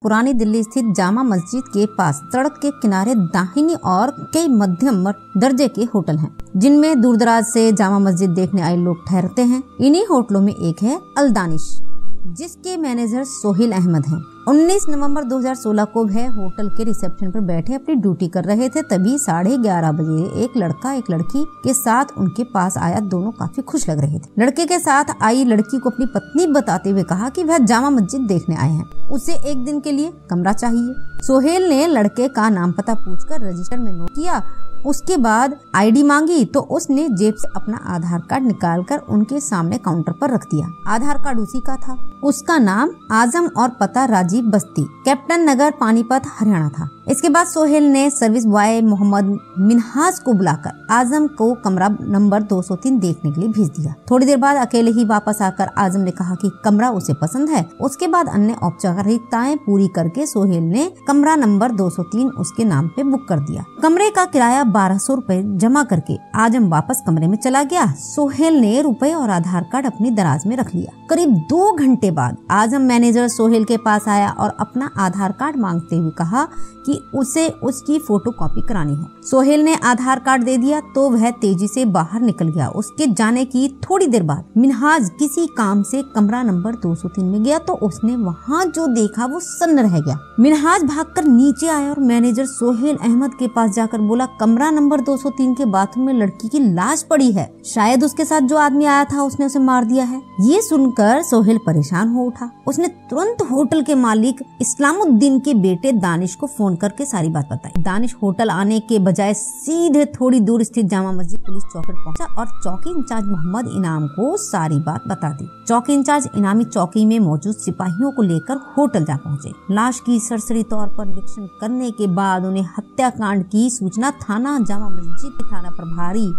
पुरानी दिल्ली स्थित जामा मस्जिद के पास सड़क के किनारे दाहिनी और कई मध्यम दर्जे के होटल हैं, जिनमें दूरदराज से जामा मस्जिद देखने आए लोग ठहरते हैं। इन्हीं होटलों में एक है अल दानिश, जिसके मैनेजर सोहेल अहमद हैं। 19 नवंबर 2016 को वह होटल के रिसेप्शन पर बैठे अपनी ड्यूटी कर रहे थे। तभी 11:30 बजे एक लड़का एक लड़की के साथ उनके पास आया। दोनों काफी खुश लग रहे थे। लड़के के साथ आई लड़की को अपनी पत्नी बताते हुए कहा कि वह जामा मस्जिद देखने आए हैं, उसे एक दिन के लिए कमरा चाहिए। सोहेल ने लड़के का नाम पता पूछकर रजिस्टर में नोट किया। उसके बाद आईडी मांगी तो उसने जेब से अपना आधार कार्ड निकालकर उनके सामने काउंटर पर रख दिया। आधार कार्ड उसी का था। उसका नाम आजम और पता राजीव बस्ती, कैप्टन नगर, पानीपत, हरियाणा था। इसके बाद सोहेल ने सर्विस बॉय मोहम्मद मिनहाज को बुलाकर आजम को कमरा नंबर 203 देखने के लिए भेज दिया। थोड़ी देर बाद अकेले ही वापस आकर आजम ने कहा कि कमरा उसे पसंद है। उसके बाद अन्य औपचारिकताएं पूरी करके सोहेल ने कमरा नंबर 203 उसके नाम पे बुक कर दिया। कमरे का किराया 1200 रुपए जमा करके आजम वापस कमरे में चला गया। सोहेल ने रुपए और आधार कार्ड अपनी दराज में रख लिया। करीब 2 घंटे बाद आजम मैनेजर सोहेल के पास आया और अपना आधार कार्ड मांगते हुए कहा कि उसे उसकी फोटोकॉपी करानी है। सोहेल ने आधार कार्ड दे दिया तो वह तेजी से बाहर निकल गया। उसके जाने की थोड़ी देर बाद मिनहाज किसी काम से कमरा नंबर 203 में गया तो उसने वहाँ जो देखा वो सन्न रह गया। मिनहाज भागकर नीचे आया और मैनेजर सोहेल अहमद के पास जाकर बोला, कमरा नंबर 203 के बाथरूम में लड़की की लाश पड़ी है। शायद उसके साथ जो आदमी आया था उसने उसे मार दिया है। ये सुनकर सोहेल परेशान हो उठा। उसने तुरंत होटल के मालिक इस्लामुद्दीन के बेटे दानिश को फोन करके सारी बात बताई। दानिश होटल आने के बजाय सीधे थोड़ी दूर स्थित जामा मस्जिद पुलिस चौकी पर पहुंचा और चौकी इंचार्ज मोहम्मद इनाम को सारी बात बता दी। चौकी इंचार्ज इनामी चौकी में मौजूद सिपाहियों को लेकर होटल जा पहुंचे। लाश की सरसरी तौर पर निरीक्षण करने के बाद उन्हें हत्याकांड की सूचना थाना जामा मस्जिद के थाना प्रभारी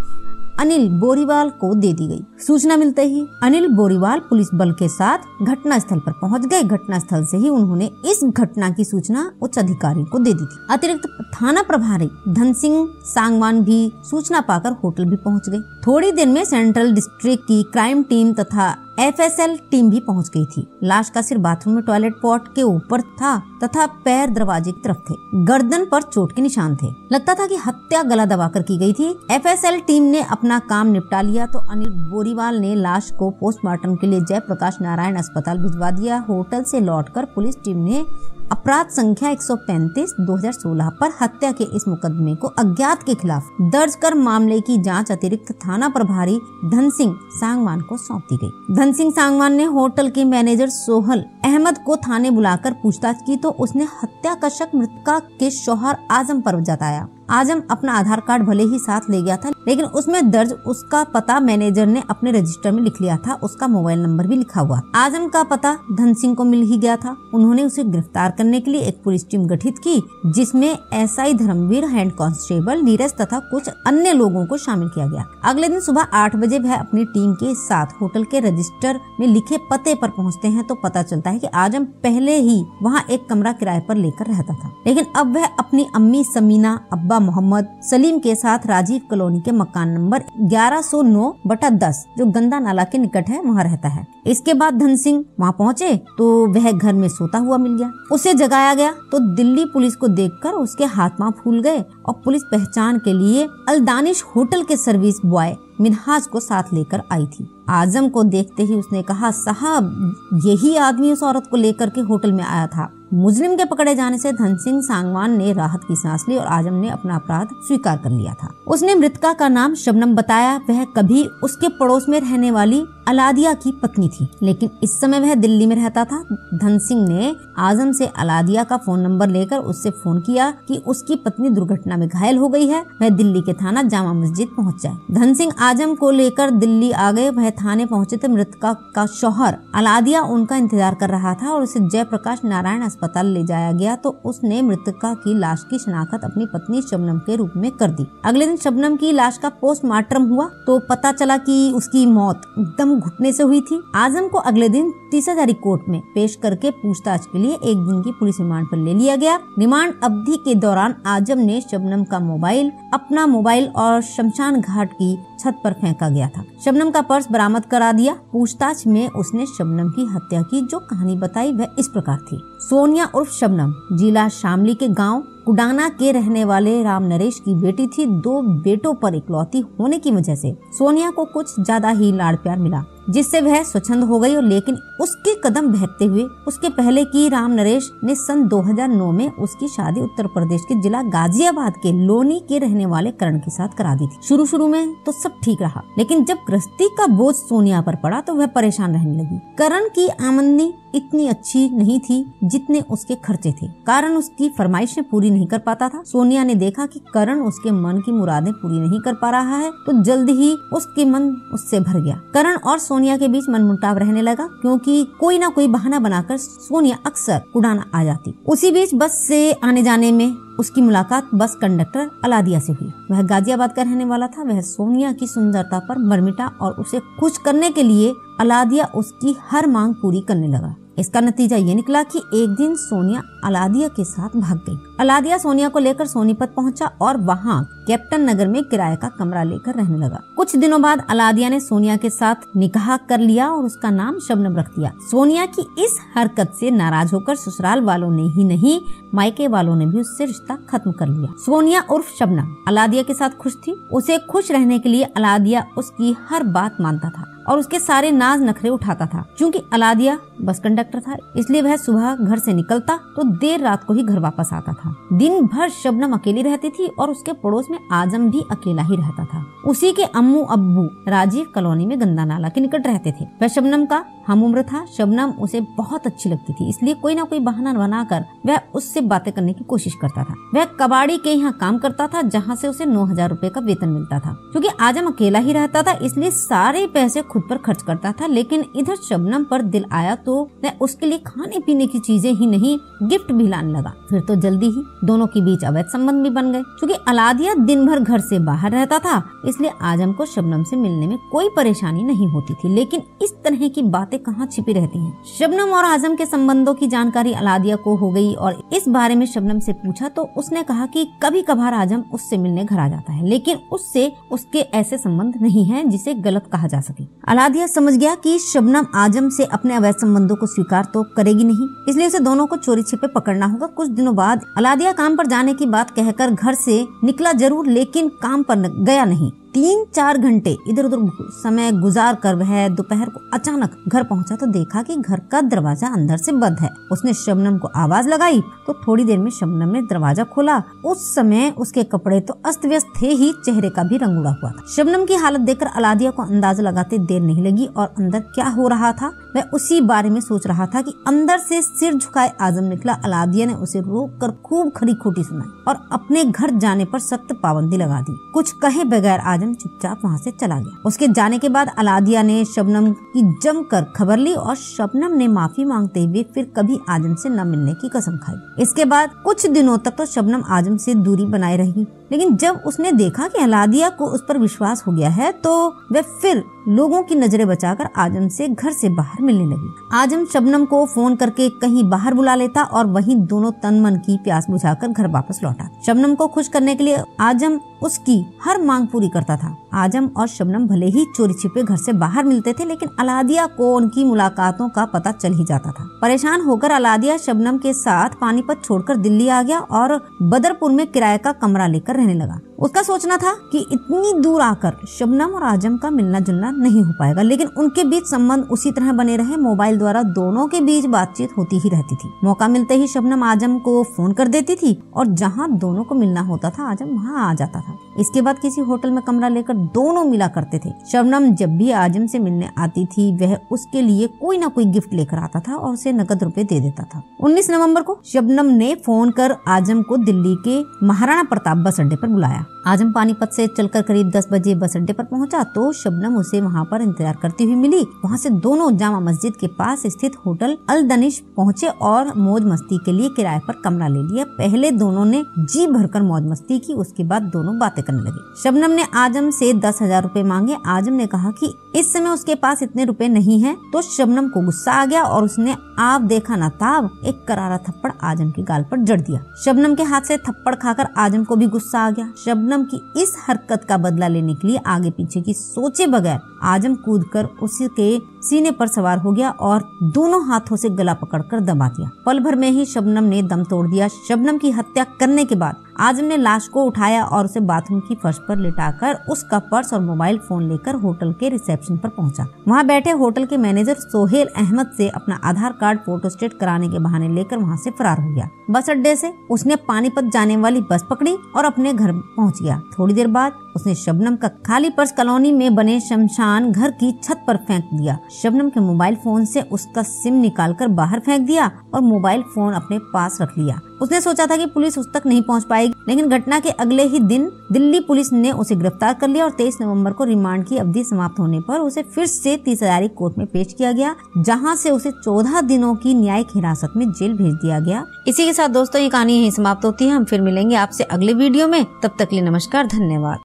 अनिल बोरीवाल को दे दी गई। सूचना मिलते ही अनिल बोरीवाल पुलिस बल के साथ घटना स्थल पर पहुंच गए। घटना स्थल से ही उन्होंने इस घटना की सूचना उच्च अधिकारी को दे दी थी। अतिरिक्त थाना प्रभारी धन सिंह सांगवान भी सूचना पाकर होटल भी पहुंच गए। थोड़ी देर में सेंट्रल डिस्ट्रिक्ट की क्राइम टीम तथा FSL टीम भी पहुंच गई थी। लाश का सिर बाथरूम में टॉयलेट पॉट के ऊपर था तथा पैर दरवाजे की तरफ थे। गर्दन पर चोट के निशान थे। लगता था कि हत्या गला दबाकर की गई थी। FSL टीम ने अपना काम निपटा लिया तो अनिल बोरीवाल ने लाश को पोस्टमार्टम के लिए जयप्रकाश नारायण अस्पताल भिजवा दिया। होटल से लौटकर पुलिस टीम ने अपराध संख्या 135 2016 पर हत्या के इस मुकदमे को अज्ञात के खिलाफ दर्ज कर मामले की जांच अतिरिक्त थाना प्रभारी धन सिंह सांगवान को सौंप दी गई। धन सिंह सांगवान ने होटल के मैनेजर सोहेल अहमद को थाने बुलाकर पूछताछ की तो उसने हत्या का शक मृतका के शौहर आजम पर जताया। आजम अपना आधार कार्ड भले ही साथ ले गया था, लेकिन उसमें दर्ज उसका पता मैनेजर ने अपने रजिस्टर में लिख लिया था। उसका मोबाइल नंबर भी लिखा हुआ। आजम का पता धन सिंह को मिल ही गया था। उन्होंने उसे गिरफ्तार करने के लिए एक पुलिस टीम गठित की, जिसमें SI Dharmveer, head constable Neeraj तथा कुछ अन्य लोगों को शामिल किया गया। अगले दिन सुबह 8 बजे वह अपनी टीम के साथ होटल के रजिस्टर में लिखे पते पर पहुँचते हैं तो पता चलता है कि आजम पहले ही वहाँ एक कमरा किराए पर लेकर रहता था, लेकिन अब वह अपनी अम्मी समीना, अब्बा मोहम्मद सलीम के साथ राजीव कॉलोनी के मकान नंबर 1109/10 जो गंदा नाला के निकट है वहाँ रहता है। इसके बाद धन सिंह वहाँ पहुँचे तो वह घर में सोता हुआ मिल गया। उसे जगाया गया तो दिल्ली पुलिस को देखकर उसके हाथ पांव फूल गए और पुलिस पहचान के लिए अल दानिश होटल के सर्विस बॉय मिनहाज को साथ लेकर आई थी। आजम को देखते ही उसने कहा, साहब यही आदमी उस औरत को लेकर के होटल में आया था। मुजरिम के पकड़े जाने से धन सिंह सांगवान ने राहत की सांस ली और आजम ने अपना अपराध स्वीकार कर लिया था। उसने मृतका का नाम शबनम बताया। वह कभी उसके पड़ोस में रहने वाली अलादिया की पत्नी थी, लेकिन इस समय वह दिल्ली में रहता था। धन सिंह ने आजम से अलादिया का फोन नंबर लेकर उससे फोन किया कि उसकी पत्नी दुर्घटना में घायल हो गई है, वह दिल्ली के थाना जामा मस्जिद पहुँच जाए। धन सिंह आजम को लेकर दिल्ली आ गए। वह थाने पहुँचे तो मृतका का शौहर अलादिया उनका इंतजार कर रहा था और उसे जयप्रकाश नारायण अस्पताल ले जाया गया तो उसने मृतका की लाश की शनाख्त अपनी पत्नी शबनम के रूप में कर दी। अगले दिन शबनम की लाश का पोस्टमार्टम हुआ तो पता चला कि उसकी मौत दम घुटने से हुई थी। आजम को अगले दिन 30 हजारी कोर्ट में पेश करके पूछताछ के लिए 1 दिन की पुलिस रिमांड पर ले लिया गया। रिमांड अवधि के दौरान आजम ने शबनम का मोबाइल, अपना मोबाइल और शमशान घाट की छत पर फेंका गया था। शबनम का पर्स बरामद करा दिया। पूछताछ में उसने शबनम की हत्या की जो कहानी बताई वह इस प्रकार थी। सोनिया उर्फ शबनम जिला शामली के गांव कुडाना के रहने वाले राम नरेश की बेटी थी। 2 बेटों पर इकलौती होने की वजह से सोनिया को कुछ ज्यादा ही लाड़ प्यार मिला, जिससे वह स्वच्छंद हो गई। और लेकिन उसके कदम बहकते हुए उसके पहले की राम नरेश ने सन 2009 में उसकी शादी उत्तर प्रदेश के जिला गाजियाबाद के लोनी के रहने वाले करण के साथ करा दी थी। शुरू में तो सब ठीक रहा, लेकिन जब गृहस्थी का बोझ सोनिया पर पड़ा तो वह परेशान रहने लगी। करण की आमदनी इतनी अच्छी नहीं थी जितने उसके खर्चे थे। करण उसकी फरमाइशें पूरी नहीं कर पाता था। सोनिया ने देखा कि करण उसके मन की मुरादें पूरी नहीं कर पा रहा है, तो जल्द ही उसके मन उससे भर गया। करण और सोनिया के बीच मनमुटाव रहने लगा, क्योंकि कोई ना कोई बहाना बनाकर सोनिया अक्सर कुडाना आ जाती। उसी बीच बस से आने जाने में उसकी मुलाकात बस कंडक्टर अलादिया से हुई। वह गाजियाबाद का रहने वाला था। वह सोनिया की सुंदरता पर मरमिटा और उसे खुश करने के लिए अलादिया उसकी हर मांग पूरी करने लगा। इसका नतीजा ये निकला कि एक दिन सोनिया अलादिया के साथ भाग गई। अलादिया सोनिया को लेकर सोनीपत पहुंचा और वहां कैप्टन नगर में किराए का कमरा लेकर रहने लगा। कुछ दिनों बाद अलादिया ने सोनिया के साथ निकाह कर लिया और उसका नाम शबनम रख दिया। सोनिया की इस हरकत से नाराज होकर ससुराल वालों ने ही नहीं, मायके वालों ने भी उससे रिश्ता खत्म कर लिया। सोनिया उर्फ शबनम अलादिया के साथ खुश थी। उसे खुश रहने के लिए अलादिया उसकी हर बात मानता था और उसके सारे नाज नखरे उठाता था। क्योंकि अलादिया बस कंडक्टर था, इसलिए वह सुबह घर से निकलता तो देर रात को ही घर वापस आता था। दिन भर शबनम अकेली रहती थी और उसके पड़ोस में आजम भी अकेला ही रहता था। उसी के अम्मू अब्बू राजीव कॉलोनी में गंदा नाला के निकट रहते थे। वह शबनम का हम उम्र था। शबनम उसे बहुत अच्छी लगती थी, इसलिए कोई ना कोई बहाना बनाकर वह उससे बातें करने की कोशिश करता था। वह कबाड़ी के यहाँ काम करता था, जहाँ से उसे 9,000 रुपए का वेतन मिलता था। क्योंकि आजम अकेला ही रहता था, इसलिए सारे पैसे खुद पर खर्च करता था। लेकिन इधर शबनम पर दिल आया तो वह उसके लिए खाने पीने की चीजें ही नहीं, गिफ्ट भी लाने लगा। फिर तो जल्दी ही दोनों के बीच अवैध संबंध भी बन गए। क्योंकि अलादिया दिन भर घर से बाहर रहता था, इसलिए आजम को शबनम से मिलने में कोई परेशानी नहीं होती थी। लेकिन इस तरह की बातें कहाँ छिपी रहती हैं। शबनम और आजम के संबंधों की जानकारी अलादिया को हो गई और इस बारे में शबनम से पूछा तो उसने कहा कि कभी कभार आजम उससे मिलने घर आ जाता है, लेकिन उससे उसके ऐसे संबंध नहीं हैं जिसे गलत कहा जा सके। अलादिया समझ गया कि शबनम आजम से अपने अवैध संबंधों को स्वीकार तो करेगी नहीं, इसलिए उसे दोनों को चोरी छिपे पकड़ना होगा। कुछ दिनों बाद अलादिया काम पर जाने की बात कहकर घर से निकला जरूर, लेकिन काम पर गया नहीं। 3-4 घंटे इधर उधर समय गुजार कर वह दोपहर को अचानक घर पहुंचा तो देखा कि घर का दरवाजा अंदर से बंद है। उसने शबनम को आवाज लगाई तो थोड़ी देर में शबनम ने दरवाजा खोला। उस समय उसके कपड़े तो अस्त व्यस्त थे ही, चेहरे का भी रंग उड़ा हुआ था। शबनम की हालत देखकर अलादिया को अंदाजा लगाते देर नहीं लगी और अंदर क्या हो रहा था वह उसी बारे में सोच रहा था कि अंदर से सिर झुकाए आजम निकला। अलादिया ने उसे रोक कर खूब खरी खोटी सुनाई और अपने घर जाने पर सख्त पाबंदी लगा दी। कुछ कहे बगैर आजम चुपचाप वहाँ से चला गया। उसके जाने के बाद अलादिया ने शबनम की जमकर खबर ली और शबनम ने माफी मांगते हुए फिर कभी आजम से न मिलने की कसम खाई। इसके बाद कुछ दिनों तक तो शबनम आजम से दूरी बनाए रही, लेकिन जब उसने देखा कि अलादिया को उस पर विश्वास हो गया है तो वह फिर लोगों की नजरें बचाकर आजम से घर से बाहर मिलने लगी। आजम शबनम को फोन करके कहीं बाहर बुला लेता और वहीं दोनों तन मन की प्यास बुझाकर घर वापस लौटा। शबनम को खुश करने के लिए आजम उसकी हर मांग पूरी करता था। आजम और शबनम भले ही चोरी छिपे घर से बाहर मिलते थे, लेकिन अलादिया को उनकी मुलाकातों का पता चल ही जाता था। परेशान होकर अलादिया शबनम के साथ पानीपत छोड़कर दिल्ली आ गया और बदरपुर में किराए का कमरा लेकर रहने लगा। उसका सोचना था कि इतनी दूर आकर शबनम और आजम का मिलना जुलना नहीं हो पाएगा, लेकिन उनके बीच संबंध उसी तरह बने रहे। मोबाइल द्वारा दोनों के बीच बातचीत होती ही रहती थी। मौका मिलते ही शबनम आजम को फोन कर देती थी और जहां दोनों को मिलना होता था आजम वहां आ जाता था। इसके बाद किसी होटल में कमरा लेकर दोनों मिला करते थे। शबनम जब भी आजम से मिलने आती थी वह उसके लिए कोई ना कोई गिफ्ट लेकर आता था और उसे नकद रुपए दे देता था। 19 नवंबर को शबनम ने फोन कर आजम को दिल्ली के महाराणा प्रताप बस अड्डे पर बुलाया। आजम पानीपत से चलकर करीब 10 बजे बस अड्डे पर पहुंचा तो शबनम उसे वहां पर इंतजार करती हुई मिली। वहां से दोनों जामा मस्जिद के पास स्थित होटल अल दनिश पहुंचे और मौज मस्ती के लिए किराए पर कमरा ले लिया। पहले दोनों ने जी भरकर मौज मस्ती की, उसके बाद दोनों बातें करने लगे। शबनम ने आजम से 10,000 रुपए मांगे। आजम ने कहा कि इस समय उसके पास इतने रुपए नहीं हैं, तो शबनम को गुस्सा आ गया और उसने आप देखा ना ताब एक करारा थप्पड़ आजम के गाल पर जड़ दिया। शबनम के हाथ से थप्पड़ खाकर आजम को भी गुस्सा आ गया। शबनम की इस हरकत का बदला लेने के लिए आगे पीछे की सोचे बगैर आजम कूदकर उसके सीने पर सवार हो गया और दोनों हाथों से गला पकड़कर दबा दिया। पल भर में ही शबनम ने दम तोड़ दिया। शबनम की हत्या करने के बाद आजम ने लाश को उठाया और उसे बाथरूम की फर्श पर लिटाकर उसका पर्स और मोबाइल फोन लेकर होटल के रिसेप्शन पर पहुंचा। वहां बैठे होटल के मैनेजर सोहेल अहमद से अपना आधार कार्ड फोटोस्टेट कराने के बहाने लेकर वहां से फरार हो गया। बस अड्डे से उसने पानीपत जाने वाली बस पकड़ी और अपने घर पहुंच गया। थोड़ी देर बाद उसने शबनम का खाली पर्स कॉलोनी में बने शमशान घर की छत पर फेंक दिया। शबनम के मोबाइल फोन से उसका सिम निकालकर बाहर फेंक दिया और मोबाइल फोन अपने पास रख लिया। उसने सोचा था कि पुलिस उस तक नहीं पहुंच पाएगी, लेकिन घटना के अगले ही दिन दिल्ली पुलिस ने उसे गिरफ्तार कर लिया और 23 नवंबर को रिमांड की अवधि समाप्त होने पर उसे फिर से 30,000 कोर्ट में पेश किया गया, जहां से उसे 14 दिनों की न्यायिक हिरासत में जेल भेज दिया गया। इसी के साथ दोस्तों ये कहानी यहीं समाप्त होती है। हम फिर मिलेंगे आपसे अगले वीडियो में। तब तक के लिए नमस्कार, धन्यवाद।